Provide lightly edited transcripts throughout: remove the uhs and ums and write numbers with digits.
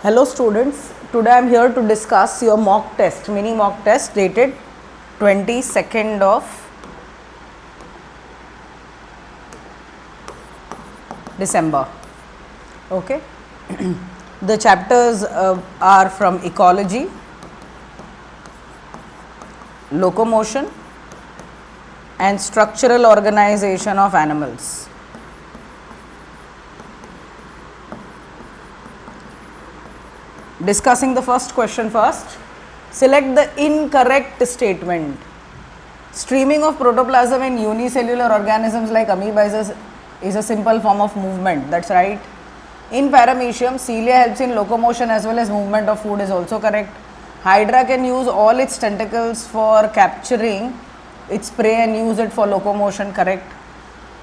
Hello students, today I am here to discuss your mock test, mini mock test dated 22nd of December. Okay. The chapters are from ecology, locomotion and structural organization of animals. Discussing the first question first. Select the incorrect statement. Streaming of protoplasm in unicellular organisms like amoeba is a simple form of movement. That's right. In paramecium, cilia helps in locomotion as well as movement of food is also correct. Hydra can use all its tentacles for capturing its prey and use it for locomotion, correct.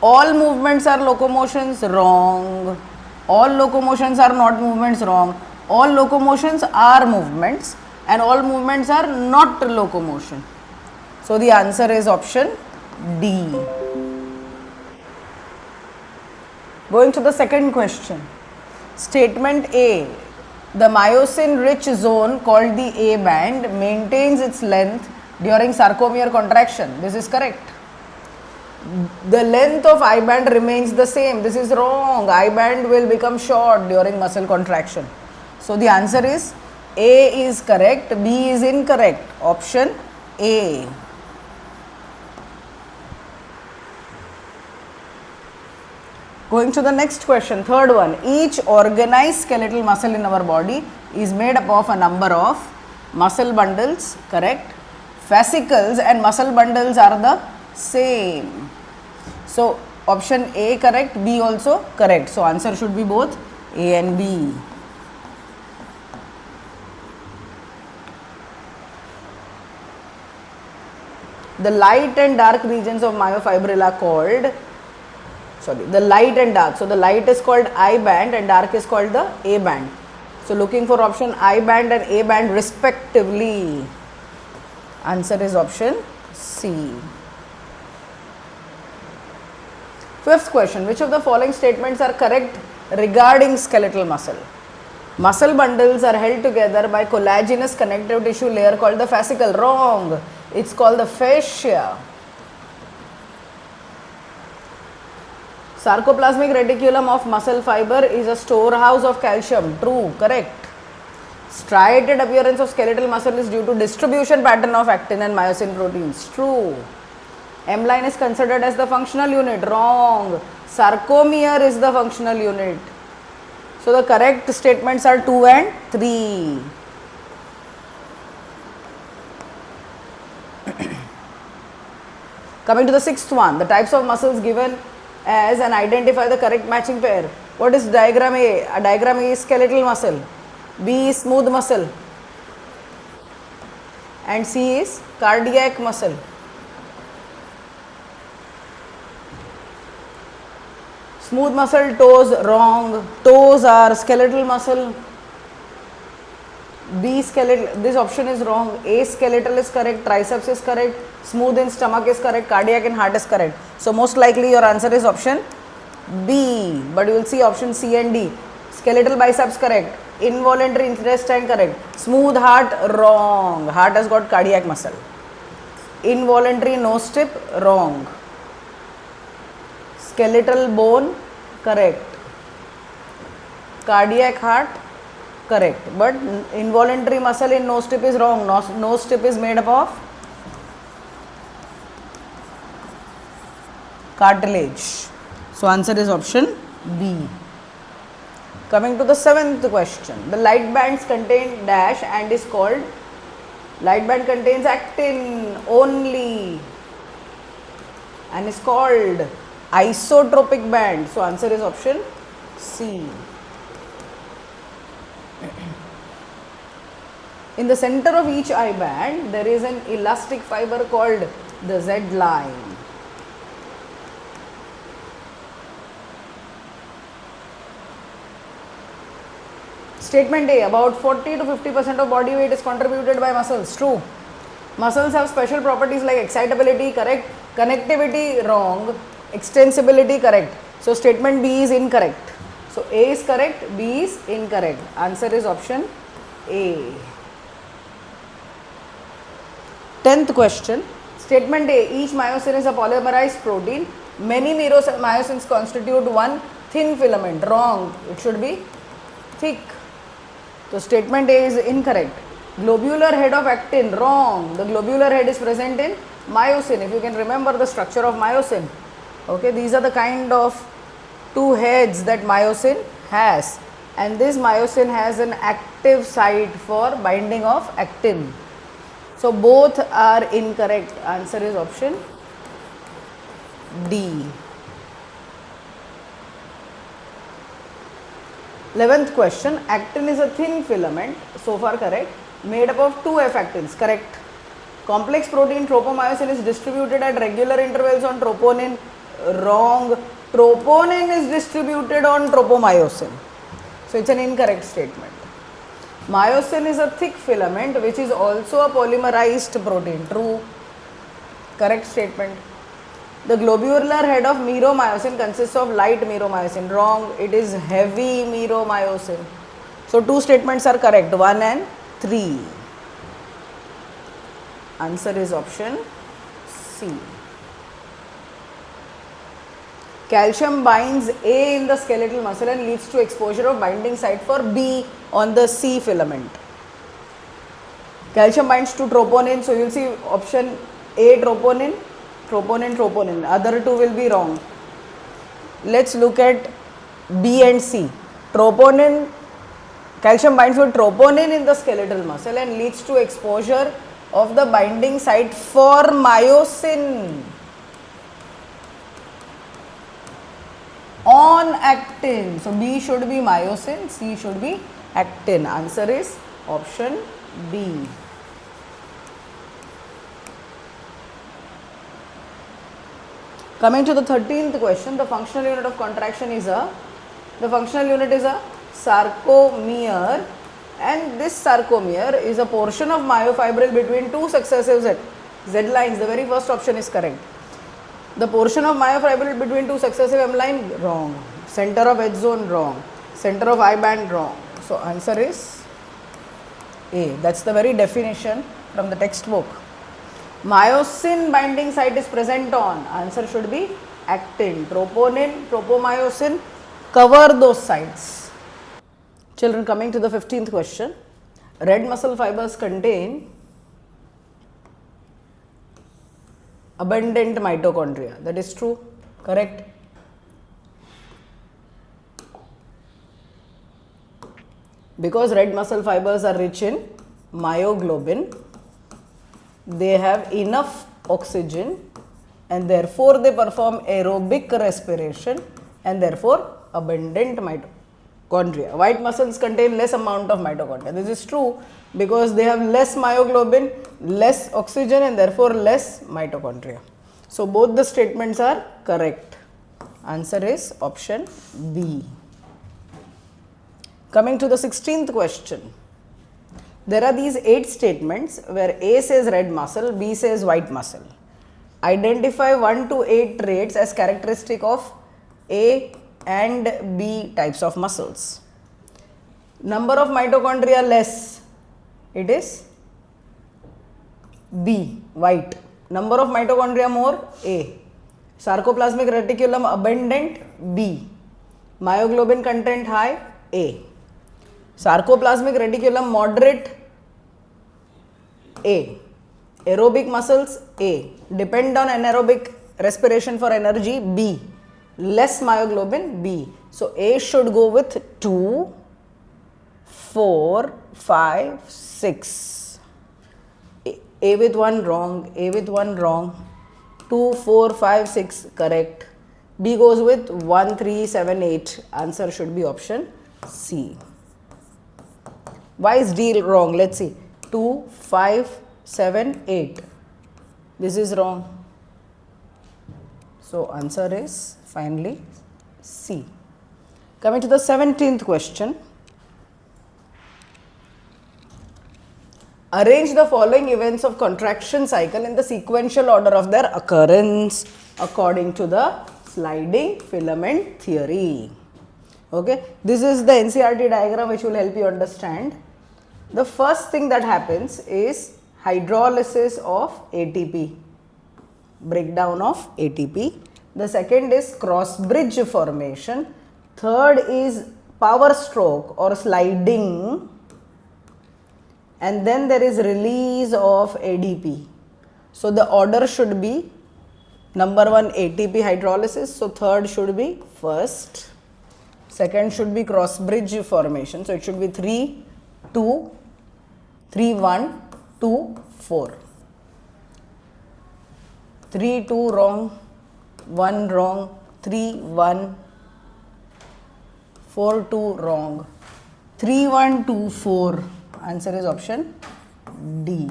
All movements are locomotions, wrong. All locomotions are not movements, wrong. All locomotions are movements and all movements are not locomotion. So the answer is option D. Going to the second question. Statement A. The myosin rich zone called the A band maintains its length during sarcomere contraction. This is correct. The length of I band remains the same. This is wrong. I band will become short during muscle contraction. So the answer is A is correct, B is incorrect. Option A. Going to the next question, third one. Each organized skeletal muscle in our body is made up of a number of muscle bundles, correct? Fascicles and muscle bundles are the same. So option A correct, B also correct. So answer should be both A and B. The light and dark regions of myofibrilla called, the light and dark. So the light is called I band and dark is called the A band. So looking for option I band and A band respectively. Answer is option C. Fifth question, which of the following statements are correct regarding skeletal muscle? Muscle bundles are held together by collagenous connective tissue layer called the fascicle. Wrong. It's called the fascia. Sarcoplasmic reticulum of muscle fiber is a storehouse of calcium. True. Correct. Striated appearance of skeletal muscle is due to distribution pattern of actin and myosin proteins. True. M line is considered as the functional unit. Wrong. Sarcomere is the functional unit. So the correct statements are 2 and 3. Coming to the sixth one, the types of muscles given as and identify the correct matching pair. What is diagram A? Diagram A is skeletal muscle, B is smooth muscle and C is cardiac muscle. Smooth muscle, toes, wrong. Toes are skeletal muscle. B skeletal, this option is wrong. A skeletal is correct, triceps is correct, smooth in stomach is correct, cardiac and heart is correct. So most likely your answer is option B, but you will see option C and D. Skeletal biceps correct, involuntary intestine correct, smooth heart wrong. Heart has got cardiac muscle. Involuntary nose tip wrong. Skeletal bone correct. Cardiac heart correct, but involuntary muscle in nose tip is wrong. Nose tip is made up of cartilage. So answer is option B. Coming to the seventh question. The light bands contain dash and is called, light band contains actin only and is called isotropic band. So answer is option C. In the center of each I band, there is an elastic fiber called the Z line. Statement A, about 40 to 50% of body weight is contributed by muscles. True. Muscles have special properties like excitability, correct. Connectivity, wrong. Extensibility, correct. So statement B is incorrect. So A is correct, B is incorrect. Answer is option A. 10th question. Statement A. Each myosin is a polymerized protein. Many myosins constitute one thin filament. Wrong. It should be thick. So statement A is incorrect. Globular head of actin. Wrong. The globular head is present in myosin. If you can remember the structure of myosin. Okay, these are the kind of two heads that myosin has, and this myosin has an active site for binding of actin. So both are incorrect. Answer is option D. 11th question. Actin is a thin filament, so far correct, made up of two F actins. Correct. Complex protein tropomyosin is distributed at regular intervals on troponin. Wrong. Troponin is distributed on tropomyosin. So it's an incorrect statement. Myosin is a thick filament which is also a polymerized protein. True. Correct statement. The globular head of meromyosin consists of light meromyosin. Wrong. It is heavy meromyosin. So two statements are correct, 1 and 3. Answer is option C. Calcium binds A in the skeletal muscle and leads to exposure of binding site for B on the C filament. Calcium binds to troponin, so you will see option A troponin, troponin, troponin. Other two will be wrong. Let's look at B and C. Troponin, calcium binds with troponin in the skeletal muscle and leads to exposure of the binding site for myosin on actin. So B should be myosin, C should be actin. Answer is option B. Coming to the 13th question, the functional unit of contraction is a sarcomere, and this sarcomere is a portion of myofibril between two successive Z lines. The very first option is correct. The portion of myofibril between two successive M line, wrong. Center of H zone, wrong. Center of I band, wrong. So answer is A. That's the very definition from the textbook. Myosin binding site is present on. Answer should be actin. Troponin, tropomyosin cover those sites. Children, coming to the 15th question. Red muscle fibers contain abundant mitochondria. That is true. Correct. Because red muscle fibers are rich in myoglobin, they have enough oxygen and therefore they perform aerobic respiration and therefore abundant mitochondria. White muscles contain less amount of mitochondria. This is true because they have less myoglobin, less oxygen and therefore less mitochondria. So both the statements are correct. Answer is option B. Coming to the 16th question. There are these 8 statements where A says red muscle, B says white muscle. Identify 1 to 8 traits as characteristic of A and B types of muscles. Number of mitochondria less, it is B, white. Number of mitochondria more, A. Sarcoplasmic reticulum abundant, B. Myoglobin content high, A. Sarcoplasmic reticulum moderate, A. Aerobic muscles, A. Depend on anaerobic respiration for energy, B. Less myoglobin, B. So A should go with 2, 4, 5, 6. A with 1 wrong, A with 1 wrong. 2, 4, 5, 6 correct. B goes with 1, 3, 7, 8. Answer should be option C. Why is D wrong? Let's see. 2, 5, 7, 8. This is wrong. So answer is finally C. Coming to the 17th question. Arrange the following events of contraction cycle in the sequential order of their occurrence according to the sliding filament theory. Okay, this is the NCERT diagram which will help you understand. The first thing that happens is hydrolysis of ATP, breakdown of ATP. The second is cross bridge formation. Third is power stroke or sliding, and then there is release of ADP. So the order should be number 1 ATP hydrolysis, so third should be first, second should be cross bridge formation, so it should be 3 2 3 1 2 4. 3 2 wrong, 1 wrong, 3 1, 4 2 wrong, 3 1 2 4. Answer is option D.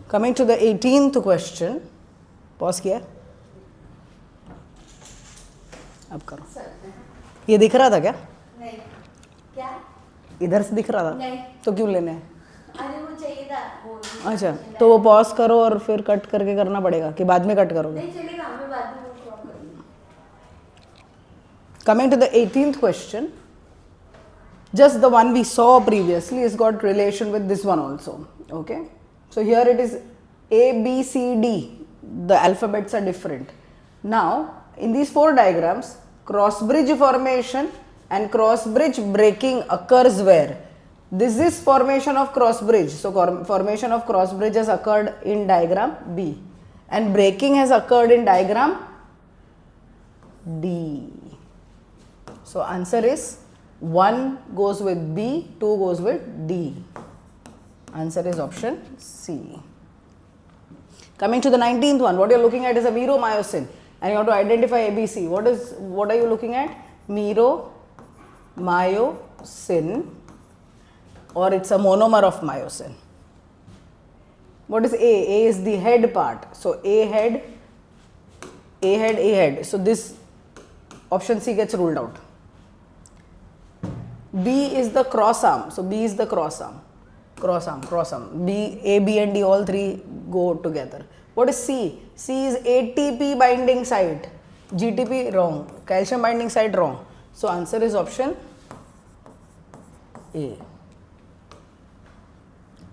Coming to the 18th question. Pause किया, अब करो. ये दिख रहा था क्या? नहीं. क्या? इधर से दिख रहा था? नहीं. तो क्यों लेने हैं? अरे वो चाहिए था वो. अच्छा, तो वो पॉज करो और फिर कट करके करना पड़ेगा कि बाद में कट करोगे? नहीं चलेगा, हमें बाद में वो क्रॉप करेंगे. Coming to the 18th question, just the one we saw previously has got relation with this one also. Okay, so here it is A, B, C, D. The alphabets are different. Now, in these 4 diagrams, cross bridge formation and cross bridge breaking occurs where? This is formation of cross bridge. So, formation of cross bridge has occurred in diagram B, and breaking has occurred in diagram D. So, answer is 1 goes with B, 2 goes with D. Answer is option C. Coming to the 19th one, what you are looking at is a meromyosin, and you have to identify ABC. What are you looking at? Meromyosin, or it's a monomer of myosin. What is A? A is the head part. So A head, A head, A head. So this option C gets ruled out. B is the cross arm. So B is the cross arm. Cross arm, cross arm. B, A, B and D, all 3 go together. What is C? C is ATP binding site. GTP wrong. Calcium binding site wrong. So answer is option A.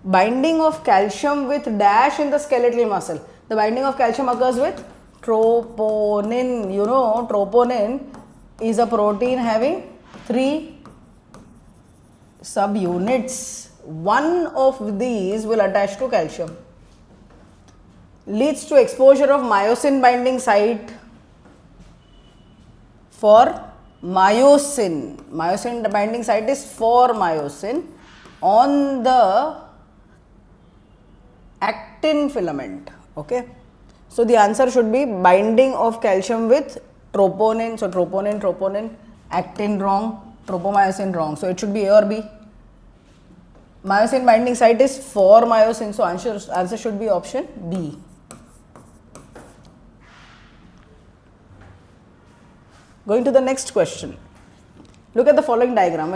Binding of calcium with dash in the skeletal muscle. The binding of calcium occurs with troponin. You know, troponin is a protein having 3 subunits. One of these will attach to calcium. Leads to exposure of myosin binding site for myosin. Myosin binding site is for myosin on the actin filament. Okay. So the answer should be binding of calcium with troponin. So troponin, troponin, actin wrong, tropomyosin wrong. So it should be A or B. Myosin binding site is for myosin, so answer should be option B. Going to the next question. Look at the following diagram.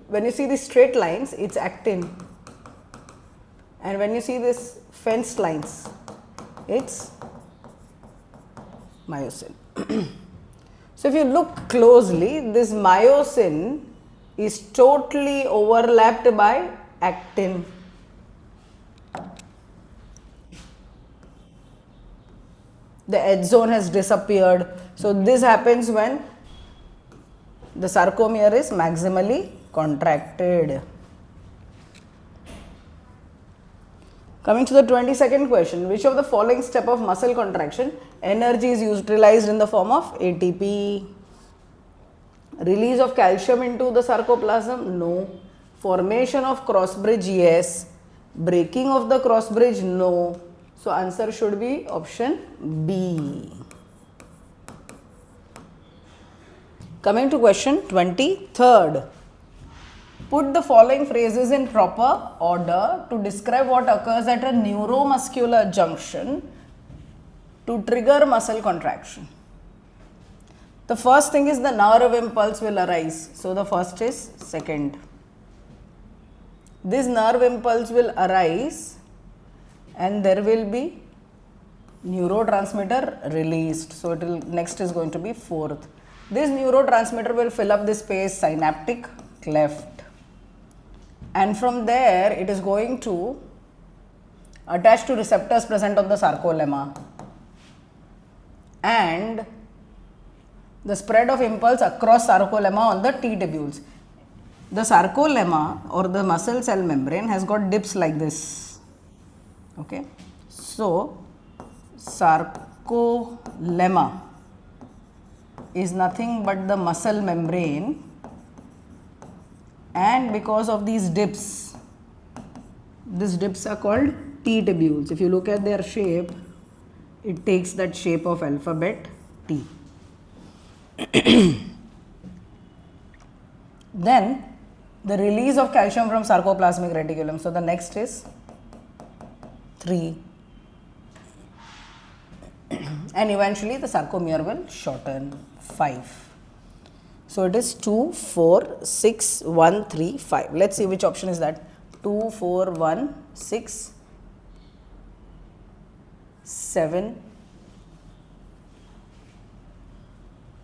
When you see these straight lines, it's actin, and when you see these fenced lines, it's myosin. So if you look closely, this myosin is totally overlapped by actin. The edge zone has disappeared. So this happens when the sarcomere is maximally contracted. Coming to the 22nd question, which of the following step of muscle contraction energy is utilized in the form of ATP? Release of calcium into the sarcoplasm? No. Formation of cross bridge? Yes. Breaking of the cross bridge? No. So answer should be option B. Coming to question 23rd. Put the following phrases in proper order to describe what occurs at a neuromuscular junction to trigger muscle contraction. The first thing is the nerve impulse will arise. So the first is second. This nerve impulse will arise and there will be neurotransmitter released. So it will next is going to be fourth. This neurotransmitter will fill up the space synaptic cleft, and from there it is going to attach to receptors present on the sarcolemma, and the spread of impulse across sarcolemma on the T tubules. The sarcolemma or the muscle cell membrane has got dips like this. Okay, so sarcolemma is nothing but the muscle membrane, and because of these dips are called T tubules. If you look at their shape, it takes that shape of alphabet T. Then the release of calcium from sarcoplasmic reticulum. So the next is 3. And eventually the sarcomere will shorten. 5. So it is 2, 4, 6, 1, 3, 5. Let's see which option is that. 2, 4, 1, 6, 7.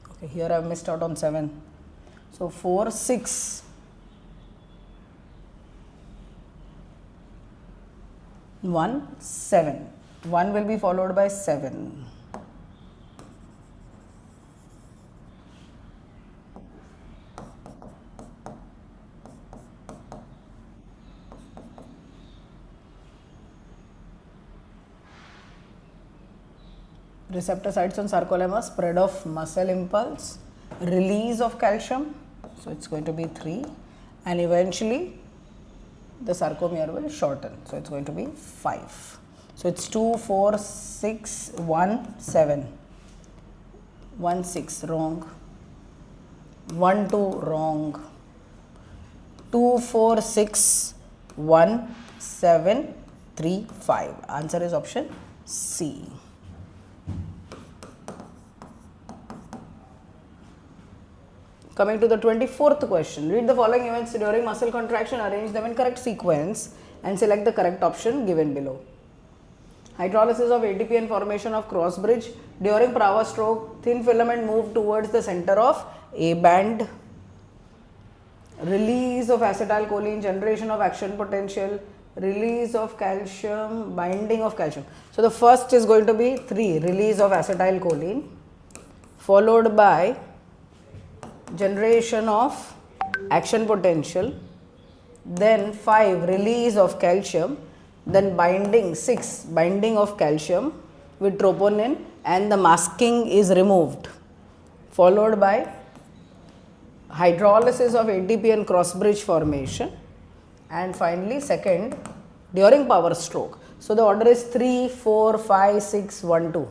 Okay, here I have missed out on 7. So 4, 6. 1, 7. 1 will be followed by 7. Receptor sites on sarcolemma, spread of muscle impulse, release of calcium, so it's going to be 3, and eventually the sarcomere will shorten, so it's going to be 5. So it's 2, 4, 6, 1, 7. 1, 6, wrong. 1, 2, wrong. 2, 4, 6, 1, 7, 3, 5. Answer is option C. Coming to the 24th question, read the following events during muscle contraction, arrange them in correct sequence and select the correct option given below. Hydrolysis of ATP and formation of cross bridge. During Pravas stroke, thin filament moved towards the center of A band. Release of acetylcholine, generation of action potential, release of calcium, binding of calcium. So the first is going to be 3, release of acetylcholine, followed by generation of action potential, then 5, release of calcium, then binding, 6, binding of calcium with troponin, and the masking is removed, followed by hydrolysis of ATP and cross bridge formation, and finally second during power stroke. So the order is 3, 4, 5, 6, 1, 2.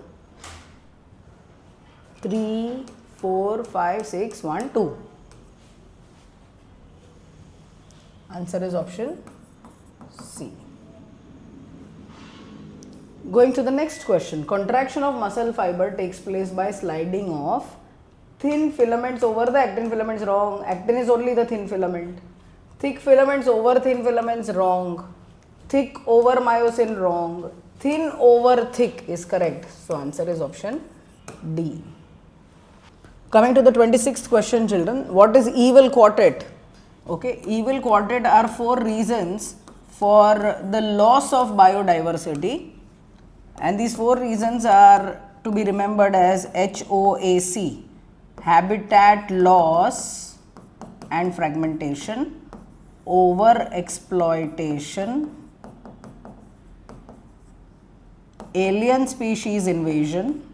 3, 4, 5, 6, 1, 2. Answer is option C. Going to the next question. Contraction of muscle fiber takes place by sliding of thin filaments over the actin filaments. Wrong. Actin is only the thin filament. Thick filaments over thin filaments. Wrong. Thick over myosin. Wrong. Thin over thick is correct. So answer is option D. Coming to the 26th question, children. What is evil quartet? Okay, evil quartet are 4 reasons for the loss of biodiversity, and these 4 reasons are to be remembered as HOAC: habitat loss and fragmentation, over exploitation, alien species invasion,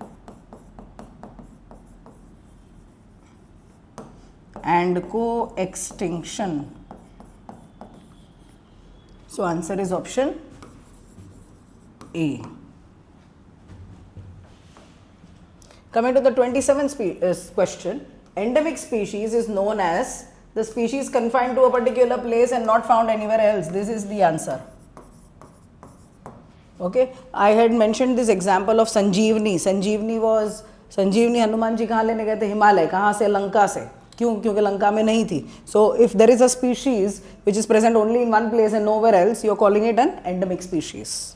and co-extinction. So answer is option A. Coming to the 27th question, endemic species is known as the species confined to a particular place and not found anywhere else. This is the answer. Okay, I had mentioned this example of Sanjeevani. Sanjeevani Hanuman ji कहाँ लेने गए थे? हिमालय. कहाँ से? लंका से. क्यों? क्योंकि लंका में नहीं थी. So if there is a species which is present only in one place and nowhere else, you are calling it an endemic species.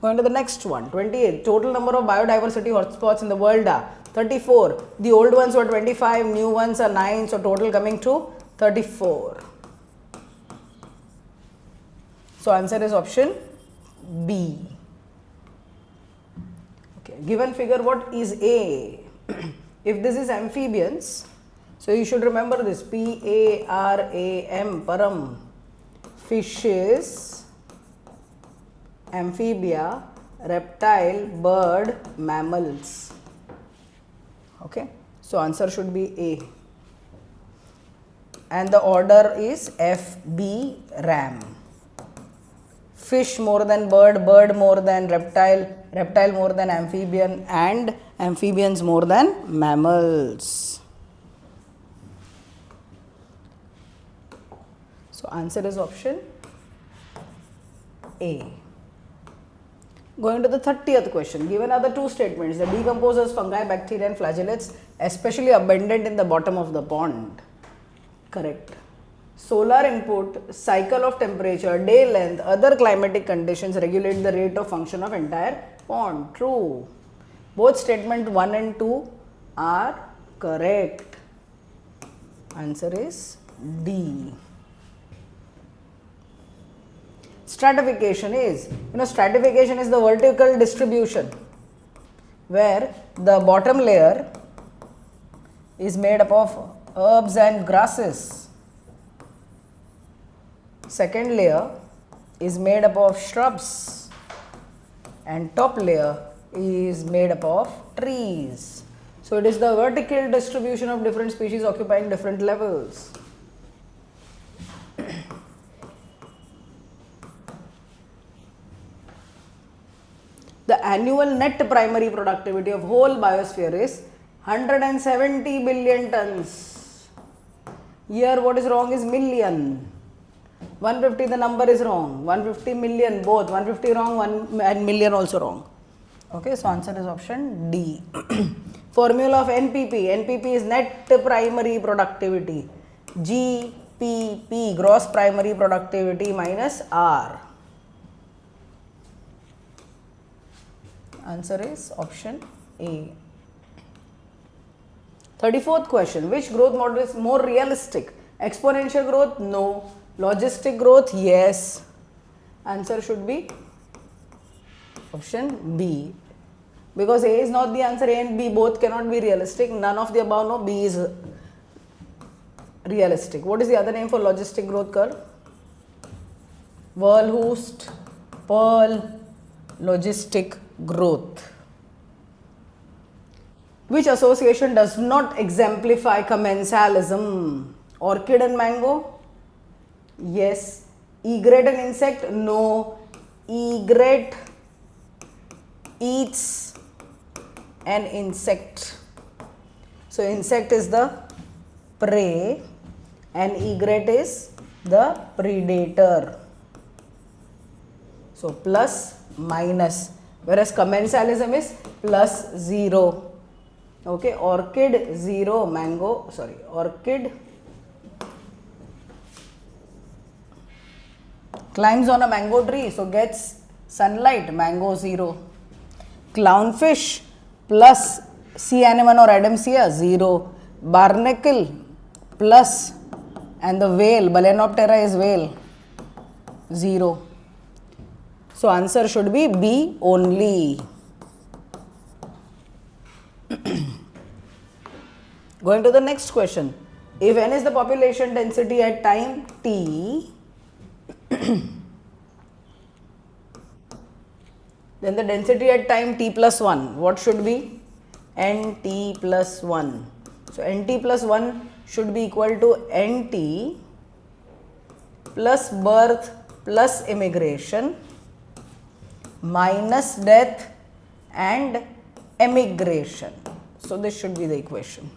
Going to the next one, 28. Total number of biodiversity hotspots in the world are 34. The old ones were 25, new ones are 9, so total coming to 34. So answer is option B. Okay, given figure, what is A? If this is amphibians, so you should remember this, P-A-R-A-M, param. Fishes, amphibia, reptile, bird, mammals. Okay, so answer should be A. And the order is F, B, ram. Fish more than bird, bird more than reptile, reptile more than amphibian, and amphibians more than mammals. So answer is option A. Going to the 30th question. Given are the two statements. The decomposers, fungi, bacteria and flagellates especially abundant in the bottom of the pond. Correct. Solar input, cycle of temperature, day length, other climatic conditions regulate the rate of function of entire pond. True. Both statement 1 and 2 are correct. Answer is D. Stratification is, stratification is the vertical distribution where the bottom layer is made up of herbs and grasses. Second layer is made up of shrubs and top layer is made up of trees. So it is the vertical distribution of different species occupying different levels. The annual net primary productivity of whole biosphere is 170 billion tons. Here what is wrong is million. 150 the number is wrong. 150 million both. 150 wrong and million also wrong. Okay, so answer is option D. Formula of NPP. NPP is net primary productivity. GPP, gross primary productivity minus R. Answer is option A. 34th question. Which growth model is more realistic? Exponential growth? No. Logistic growth? Yes. Answer should be option B. Because A is not the answer, A and B both cannot be realistic. None of the above, no, B is realistic. What is the other name for logistic growth curve? Verhulst, Pearl, logistic growth. Which association does not exemplify commensalism? Orchid and mango? Yes. Egret and insect? No. Egret eats an insect. So insect is the prey and egret is the predator. So plus minus, whereas commensalism is plus 0. Okay, orchid 0, mango, sorry, orchid climbs on a mango tree, so gets sunlight, mango 0. Clownfish plus sea anemone or Adamsia 0. Barnacle plus, and the whale, Balenoptera is whale 0. So answer should be B only. Going to the next question. If n is the population density at time t, then the density at time t plus 1, what should be? Nt plus 1. So Nt plus 1 should be equal to Nt plus birth plus immigration minus death and emigration. So this should be the equation.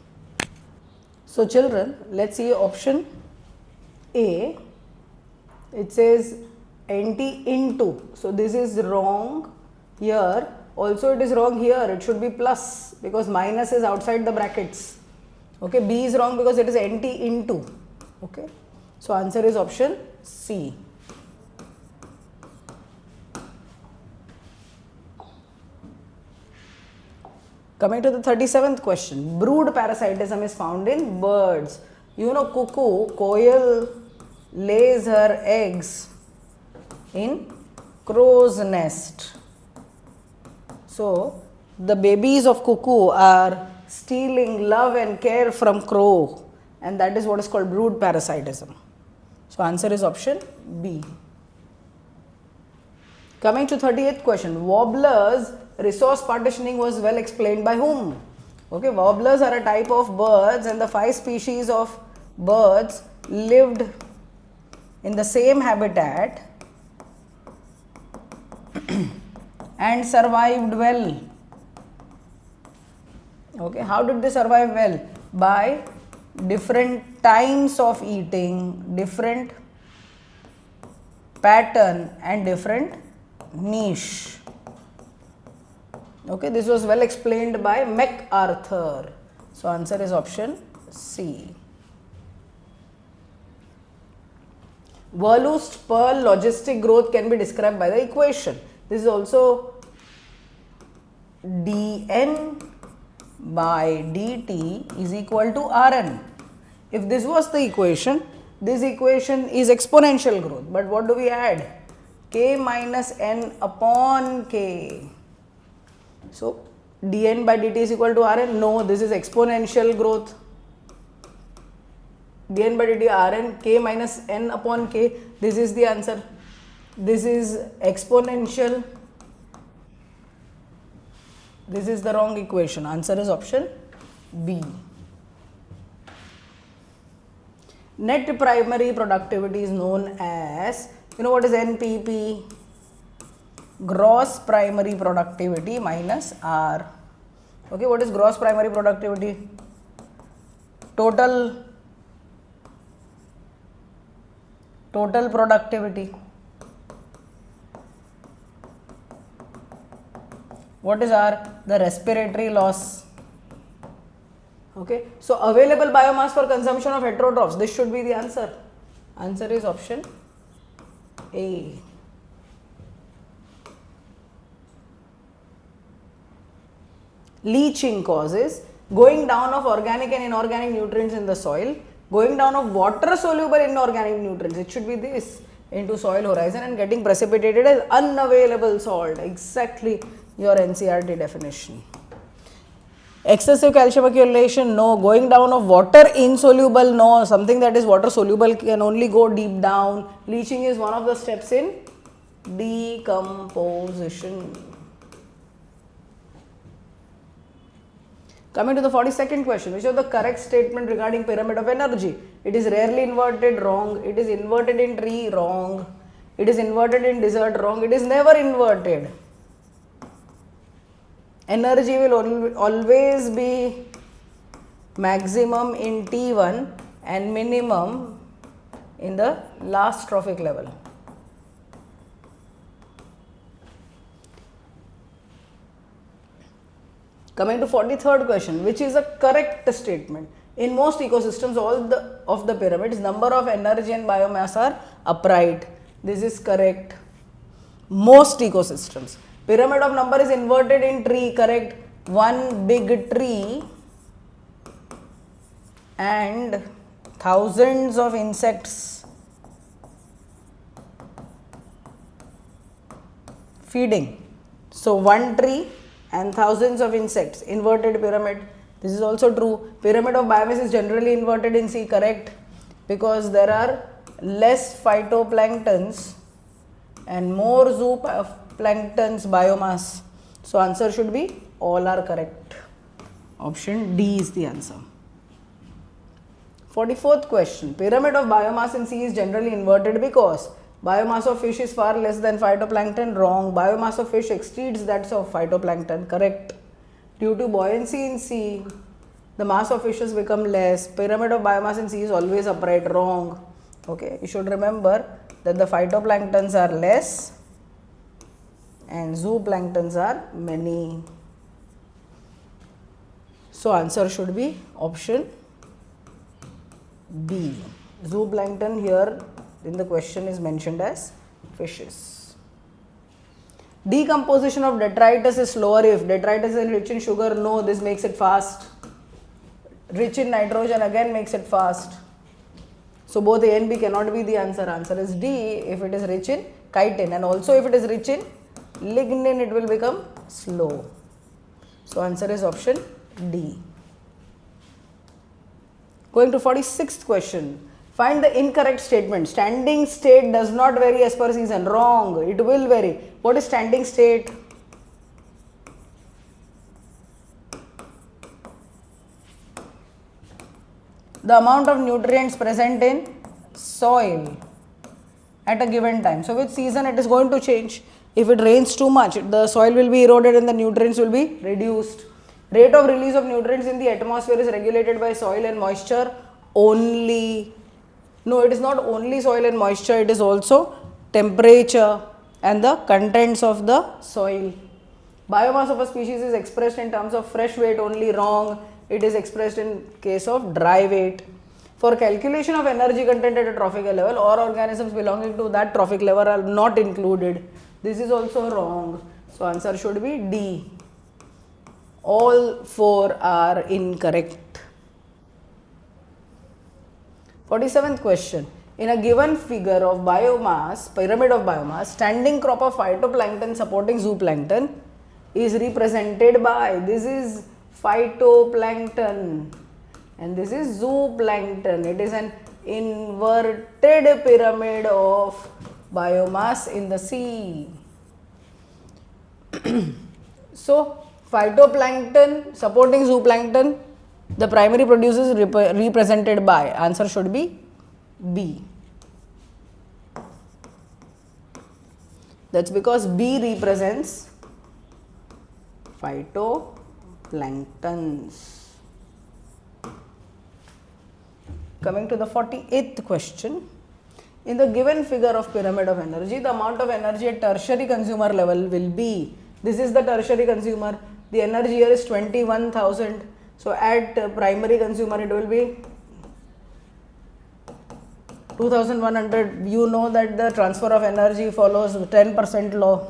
So children, let's see option A. It says Nt into. So this is wrong here. Also it is wrong here. It should be plus because minus is outside the brackets. Okay, B is wrong because it is Nt into. Okay. So answer is option C. Coming to the 37th question, brood parasitism is found in birds. You know, cuckoo, koel lays her eggs in crow's nest. So, the babies of cuckoo are stealing love and care from crow, and that is what is called brood parasitism. So, answer is option B. Coming to 38th question, warblers resource partitioning was well explained by whom? Okay, warblers are a type of birds, and the 5 species of birds lived in the same habitat and survived well. Okay, how did they survive well? By different times of eating, different pattern and different niche. Okay, this was well explained by MacArthur. So, answer is option C. Verlust pearl logistic growth can be described by the equation. This is also dn by dt is equal to Rn. If this was the equation, this equation is exponential growth. But what do we add? K minus n upon k. So, dn by dt is equal to Rn. No, this is exponential growth. dn by dt Rn, k minus n upon k. This is the answer. This is exponential. This is the wrong equation. Answer is option B. Net primary productivity is known as, you know what is NPP? Gross primary productivity minus R. Okay, what is gross primary productivity? Total productivity. What is R? The respiratory loss. Okay, so available biomass for consumption of heterotrophs. This should be the answer. Answer is option A. Leaching causes going down of organic and inorganic nutrients in the soil, going down of water soluble inorganic nutrients, it should be this, into soil horizon and getting precipitated as unavailable salt. Exactly your NCERT definition. Excessive calcium accumulation, no. Going down of water insoluble, no. Something that is water soluble can only go deep down. Leaching is one of the steps in decomposition. Coming to the 42nd question, which is the correct statement regarding pyramid of energy? It is rarely inverted, wrong. It is inverted in tree, wrong. It is inverted in desert, wrong. It is never inverted. Energy will always be maximum in T1 and minimum in the last trophic level. Coming to 43rd question, which is a correct statement? In most ecosystems, all of the pyramids, number of energy and biomass are upright. This is correct. Most ecosystems. Pyramid of number is inverted in tree, correct. One big tree and thousands of insects feeding. So, one tree and thousands of insects, inverted pyramid. This is also true. Pyramid of biomass is generally inverted in C, correct, because there are less phytoplanktons and more zooplanktons biomass. So, answer should be all are correct. Option D is the answer. 44th question, pyramid of biomass in sea is generally inverted because biomass of fish is far less than phytoplankton, wrong. Biomass of fish exceeds that of phytoplankton, correct. Due to buoyancy in sea, the mass of fishes become less. Pyramid of biomass in sea is always upright, wrong. Okay, you should remember that the phytoplanktons are less and zooplanktons are many. So, answer should be option B. Zooplankton here in the question is mentioned as fishes. Decomposition of detritus is slower if detritus is rich in sugar. No, this makes it fast. Rich in nitrogen again makes it fast. So both A and B cannot be the answer. Answer is D if it is rich in chitin, and also if it is rich in lignin it will become slow. So answer is option D. Going to 46th question. Find the incorrect statement. Standing state does not vary as per season. Wrong. It will vary. What is standing state? The amount of nutrients present in soil at a given time. So with season it is going to change. If it rains too much, the soil will be eroded and the nutrients will be reduced. Rate of release of nutrients in the atmosphere is regulated by soil and moisture only. No, it is not only soil and moisture, it is also temperature and the contents of the soil. Biomass of a species is expressed in terms of fresh weight only. Wrong. It is expressed in case of dry weight. For calculation of energy content at a trophic level, all organisms belonging to that trophic level are not included. This is also wrong. So answer should be D. All four are incorrect. 47th question. In a given figure of biomass, pyramid of biomass, standing crop of phytoplankton supporting zooplankton is represented by, this is phytoplankton and this is zooplankton. It is an inverted pyramid of biomass in the sea. So phytoplankton supporting zooplankton, the primary producer is represented by, answer should be B. That's because B represents phytoplanktons. Coming to the 48th question. In the given figure of pyramid of energy, the amount of energy at tertiary consumer level will be, this is the tertiary consumer, the energy here is 21,000. So at primary consumer it will be 2100. You know that the transfer of energy follows 10% law.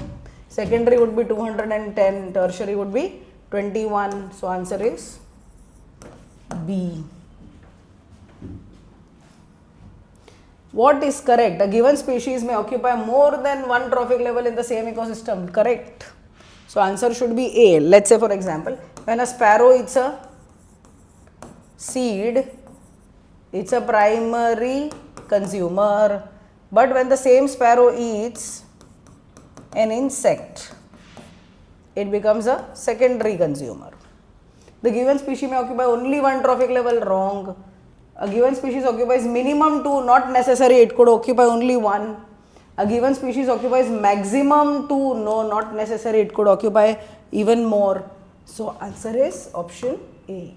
Secondary would be 210, tertiary would be 21. So answer is B. What is correct? A given species may occupy more than one trophic level in the same ecosystem. Correct. So answer should be A. Let's say for example, when a sparrow eats a seed, it's a primary consumer, but when the same sparrow eats an insect, it becomes a secondary consumer. The given species may occupy only one trophic level. Wrong. A given species occupies minimum two, not necessary, it could occupy only one. A given species occupies maximum two, no, not necessary, it could occupy even more. So answer is option A.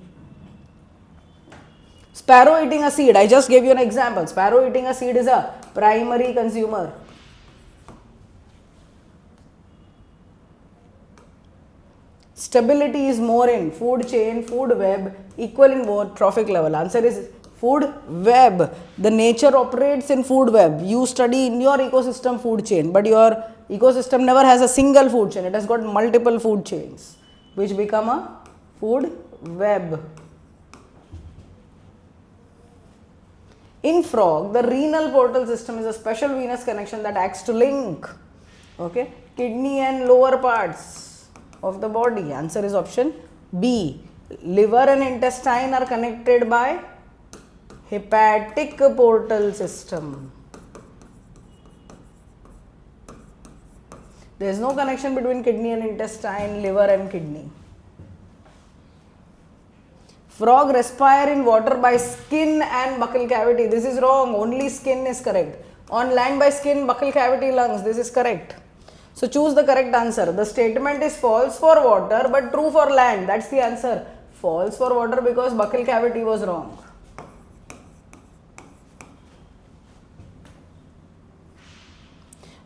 Sparrow eating a seed, I just gave you an example. Sparrow eating a seed is a primary consumer. Stability is more in food chain, food web, equal in both trophic level. Answer is food web. The nature operates in food web. You study in your ecosystem food chain, but your ecosystem never has a single food chain. It has got multiple food chains, which become a food web. In frog, the renal portal system is a special venous connection that acts to link, okay, kidney and lower parts of the body. Answer is option B. Liver and intestine are connected by hepatic portal system. There is no connection between kidney and intestine, liver and kidney. Frog respire in water by skin and buccal cavity. This is wrong. Only skin is correct. On land by skin, buccal cavity, lungs. This is correct. So choose the correct answer. The statement is false for water but true for land. That's the answer. False for water because buccal cavity was wrong.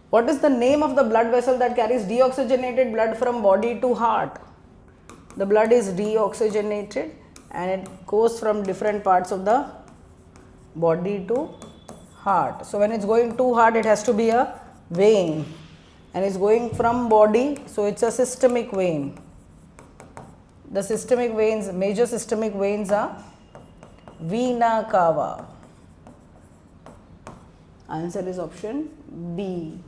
What is the name of the blood vessel that carries deoxygenated blood from body to heart? The blood is deoxygenated and it goes from different parts of the body to heart. So when it's going to heart, it has to be a vein. and is going from body, so it's a systemic vein. The systemic veins, major systemic veins are vena cava. Answer is option B.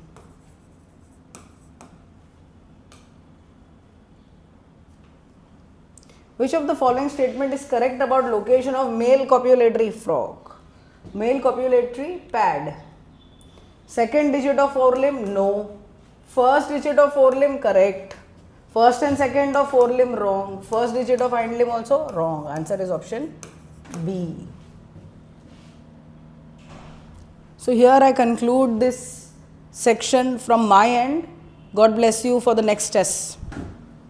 Which of the following statement is correct about location of male copulatory frog? Male copulatory pad. Second digit of forelimb, no. First digit of forelimb, correct. First and second of forelimb, wrong. First digit of hind limb, also wrong. Answer is option B. So here I conclude this section from my end. God bless you for the next test.